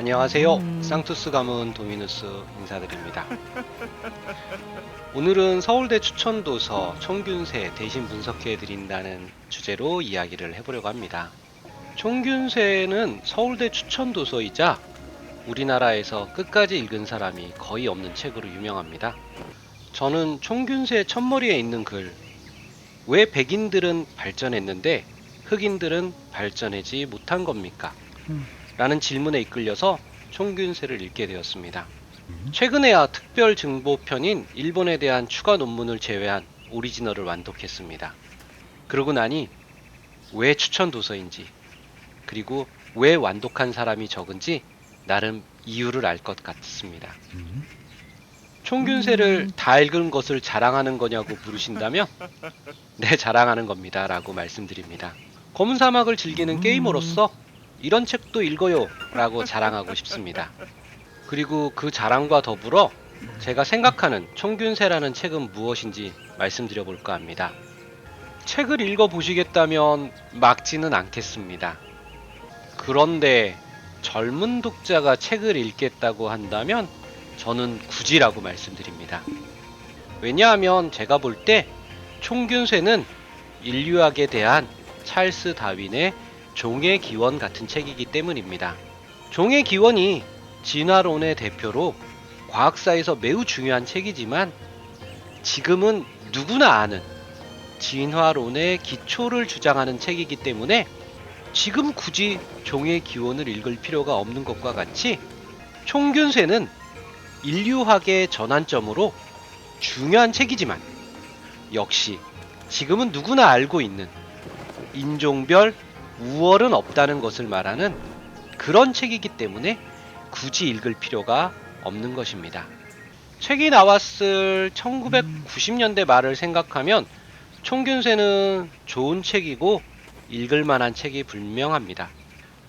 안녕하세요. 쌍투스 가문 도미누스 인사드립니다. 오늘은 서울대 추천도서 총균세 대신 분석해드린다는 주제로 이야기를 해보려고 합니다. 총균세는 서울대 추천도서이자 우리나라에서 끝까지 읽은 사람이 거의 없는 책으로 유명합니다. 저는 총균세 첫머리에 있는 글, 왜 백인들은 발전했는데 흑인들은 발전하지 못한 겁니까? 라는 질문에 이끌려서 총균세를 읽게 되었습니다. 최근에야 특별증보편인 일본에 대한 추가 논문을 제외한 오리지널을 완독했습니다. 그러고 나니 왜 추천 도서인지, 그리고 왜 완독한 사람이 적은지 나름 이유를 알 것 같습니다. 총균세를 다 읽은 것을 자랑하는 거냐고 물으신다면 네, 자랑하는 겁니다 라고 말씀드립니다. 검은 사막을 즐기는 게이머로서 이런 책도 읽어요 라고 자랑하고 싶습니다. 그리고 그 자랑과 더불어 제가 생각하는 총균세라는 책은 무엇인지 말씀드려 볼까 합니다. 책을 읽어보시겠다면 막지는 않겠습니다. 그런데 젊은 독자가 책을 읽겠다고 한다면 저는 굳이라고 말씀드립니다. 왜냐하면 제가 볼 때 총균세는 인류학에 대한 찰스 다윈의 종의 기원 같은 책이기 때문입니다. 종의 기원이 진화론의 대표로 과학사에서 매우 중요한 책이지만 지금은 누구나 아는 진화론의 기초를 주장하는 책이기 때문에 지금 굳이 종의 기원을 읽을 필요가 없는 것과 같이 총균세는 인류학의 전환점으로 중요한 책이지만 역시 지금은 누구나 알고 있는 인종별 우월은 없다는 것을 말하는 그런 책이기 때문에 굳이 읽을 필요가 없는 것입니다. 책이 나왔을 1990년대 말을 생각하면 총균세는 좋은 책이고 읽을 만한 책이 분명합니다.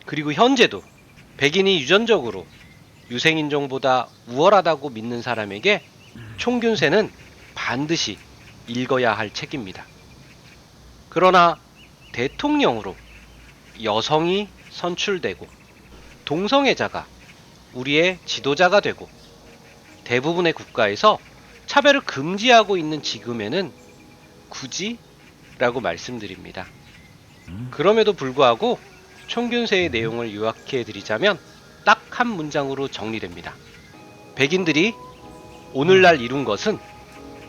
그리고 현재도 백인이 유전적으로 유생인종보다 우월하다고 믿는 사람에게 총균세는 반드시 읽어야 할 책입니다. 그러나 대통령으로 여성이 선출되고 동성애자가 우리의 지도자가 되고 대부분의 국가에서 차별을 금지하고 있는 지금에는 굳이? 라고 말씀드립니다. 그럼에도 불구하고 총균세의 내용을 요약해 드리자면 딱 한 문장으로 정리됩니다. 백인들이 오늘날 이룬 것은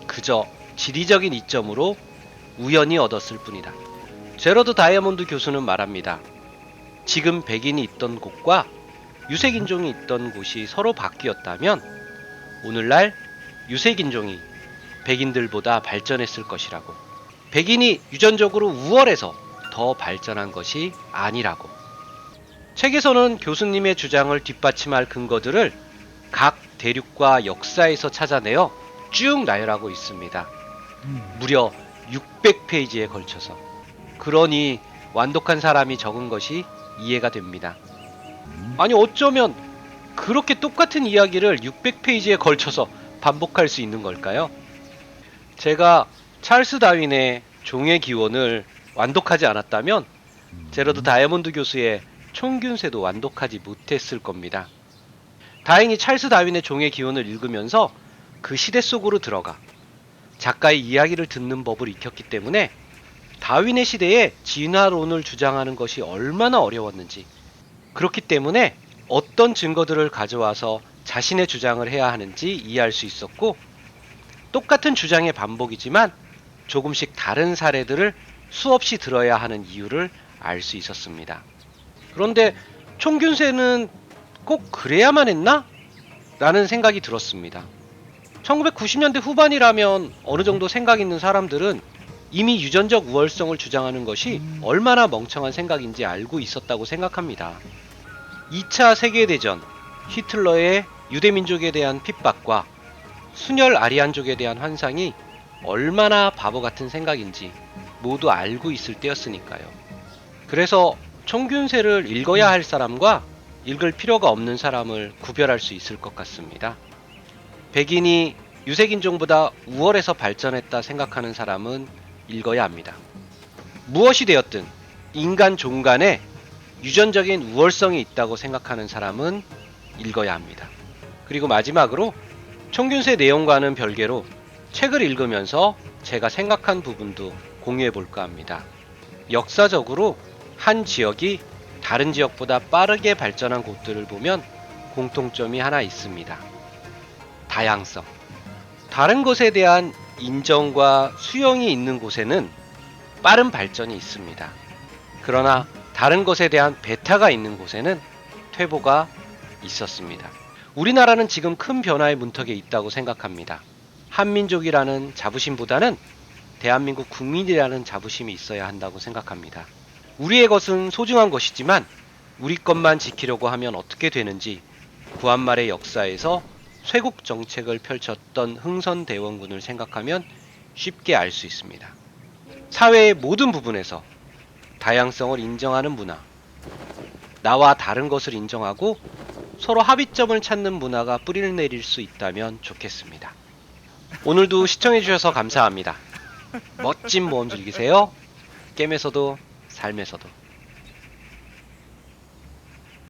그저 지리적인 이점으로 우연히 얻었을 뿐이다. 제러드 다이아몬드 교수는 말합니다. 지금 백인이 있던 곳과 유색인종이 있던 곳이 서로 바뀌었다면 오늘날 유색인종이 백인들보다 발전했을 것이라고. 백인이 유전적으로 우월해서 더 발전한 것이 아니라고. 책에서는 교수님의 주장을 뒷받침할 근거들을 각 대륙과 역사에서 찾아내어 쭉 나열하고 있습니다. 무려 600페이지에 걸쳐서. 그러니 완독한 사람이 적은 것이 이해가 됩니다. 아니 어쩌면 그렇게 똑같은 이야기를 600페이지에 걸쳐서 반복할 수 있는 걸까요? 제가 찰스 다윈의 종의 기원을 완독하지 않았다면 제러드 다이아몬드 교수의 총균세도 완독하지 못했을 겁니다. 다행히 찰스 다윈의 종의 기원을 읽으면서 그 시대 속으로 들어가 작가의 이야기를 듣는 법을 익혔기 때문에 다윈의 시대에 진화론을 주장하는 것이 얼마나 어려웠는지, 그렇기 때문에 어떤 증거들을 가져와서 자신의 주장을 해야 하는지 이해할 수 있었고, 똑같은 주장의 반복이지만 조금씩 다른 사례들을 수없이 들어야 하는 이유를 알 수 있었습니다. 그런데 총균세는 꼭 그래야만 했나? 라는 생각이 들었습니다. 1990년대 후반이라면 어느 정도 생각 있는 사람들은 이미 유전적 우월성을 주장하는 것이 얼마나 멍청한 생각인지 알고 있었다고 생각합니다. 2차 세계대전, 히틀러의 유대민족에 대한 핍박과 순혈 아리안족에 대한 환상이 얼마나 바보 같은 생각인지 모두 알고 있을 때였으니까요. 그래서 총균세를 읽어야 할 사람과 읽을 필요가 없는 사람을 구별할 수 있을 것 같습니다. 백인이 유색인종보다 우월해서 발전했다 생각하는 사람은 읽어야 합니다. 무엇이 되었든 인간 종 간에 유전적인 우월성이 있다고 생각하는 사람은 읽어야 합니다. 그리고 마지막으로 총균세 내용과는 별개로 책을 읽으면서 제가 생각한 부분도 공유해 볼까 합니다. 역사적으로 한 지역이 다른 지역보다 빠르게 발전한 곳들을 보면 공통점이 하나 있습니다. 다양성. 다른 것에 대한 인정과 수용이 있는 곳에는 빠른 발전이 있습니다. 그러나 다른 것에 대한 배타가 있는 곳에는 퇴보가 있었습니다. 우리나라는 지금 큰 변화의 문턱에 있다고 생각합니다. 한민족이라는 자부심보다는 대한민국 국민이라는 자부심이 있어야 한다고 생각합니다. 우리의 것은 소중한 것이지만 우리 것만 지키려고 하면 어떻게 되는지 구한말의 역사에서 쇄국 정책을 펼쳤던 흥선대원군을 생각하면 쉽게 알 수 있습니다. 사회의 모든 부분에서 다양성을 인정하는 문화, 나와 다른 것을 인정하고 서로 합의점을 찾는 문화가 뿌리를 내릴 수 있다면 좋겠습니다. 오늘도 시청해주셔서 감사합니다. 멋진 모험 즐기세요. 게임에서도 삶에서도.